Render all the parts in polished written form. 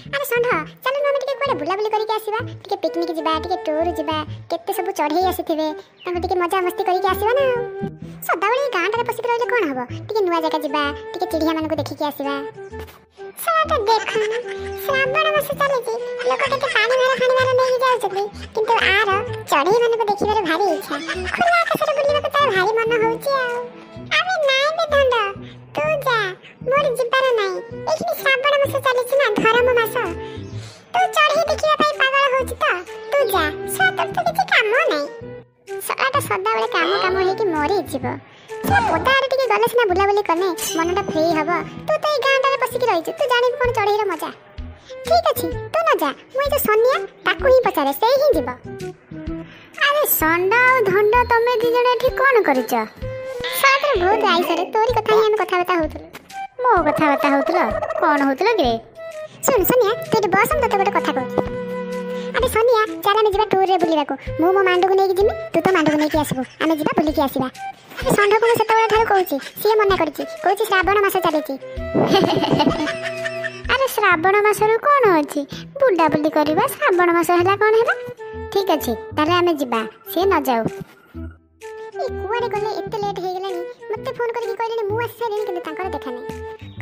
अरे षंढ चल हम टिके कोडे बुलाबुली करके आसीबा टिके पिकनिक जिबा टिके टूर जिबा केते सब चढ़ई आसीथिबे तांको टिके मजा मस्ती करके आसीबा ना सदाबळे गांडा रे पसिक रहले कोन हबो टिके नुवा जगह जिबा टिके चिड़िया मानको देखि के आसीबा साटा देख श्रावण मास चले जी लोक केते पानी मारा खानी मारा नहीं जाउ छथि किंतु आर चढ़ई मानको देखिबार भारी इच्छा खुला आकाश रे बुलिबा तार भारी मन होउची आ अबे नाइ बे धंड तू जा मोर जिबार नाइ एखनी श्रावण मास चले छी ना धर्म मास तू चढ़ई देखिबा पई पागल होउची त तू जा सातर तो किछि काम नाइ सलाटा सदाबळे काम काम हे कि मरि जिवो से पोतारे टिके गले सिना बुलाबुली करने मनटा फ्री हबो तू तो ए गांडा रे पसिक रहिछ तू जानि कोन चढ़ई रे मजा ठीक अछि तू न जा मुई जो सोनिया ताकू ही पचारे से ही जिवो अरे संडा और धंडा तमे दि जणे ठीक कोन करिछ सातर बहुत आइसरे तोरी कथा ही हम कथा बता होतलो मो कथा बता होतलो कोन होतलो गे सुन सोनिया तू बस हम तते गोटे कथा कहू अबे सोनिया चल हम जिबा टूर रे बुलिबा को मो मांडू को नेकी जिमी तू तो मांडू को नेकी आसीबो आमे जिबा बुली के आसीबा अरे संडा को सेतबेला ठार कहूची सिए मना करची कहूची श्रावण मास चलेची अरे श्रावण मास रो कोन अछि बुड्डा बुली करबा श्रावण मास हला कोन हेबा ठीक अछि ताले आमे जिबा से न जाऊ ए कुआडे गले एते लेट हे गेलानी मते फोन करके कहलेनी मु आसी साइलेनी किंतु तांकर देखा नै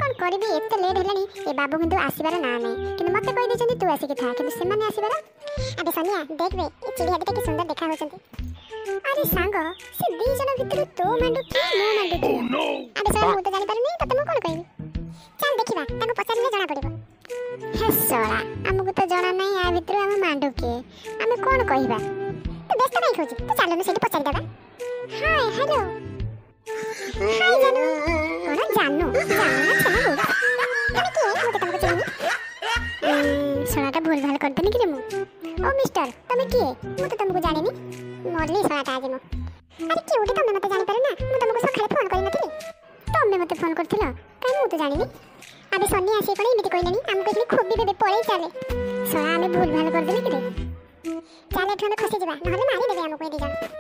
कोन करबी एते लेट हेलानी ए बाबू किंतु आसीबार ना नै किंतु मते कहि देछन्ती तू आसी के था किंतु से माने आसीबार अबे सोनिया देख बे ए चिड़िया देख के सुंदर देखा होछन्ती अरे सांग से दी जन भितर तो मांडू की मो मांडू की अबे सोनिया मु तो जानि पारनी तते मु कोन कहबी चल देखिबा ताको पचारले जणा पड़िबो हे सोळा हमकु तो जणा नै आ भितर हम मांडू के हमें कोन कहिबा तू व्यस्त नै खोजी तू चल न सेठी पचार देबा हाय हेलो हाय जानू कोन जानू जानू ना चला बोल तने के मते तुमको चिनी सोनाटा भूल भाल करतनी कि रे मु ओ मिस्टर तमे के मु तो तुमको जाने नी मरली सोनाटा आज मु अरे के उठे तमे मते जानि पारे ना मु तुमको सखाले फोन करि नथिली तमे मते फोन करथिला काई मु तो जानि नी अबे सोनी आसी कोनी इमिति कहलेनी हमको इखनी खोबी बेबे पळै चाले सोना हमें भूल भाल कर देली कि रे चले ठने खसी जिबा नहले मारी देबे हमको ए दिजन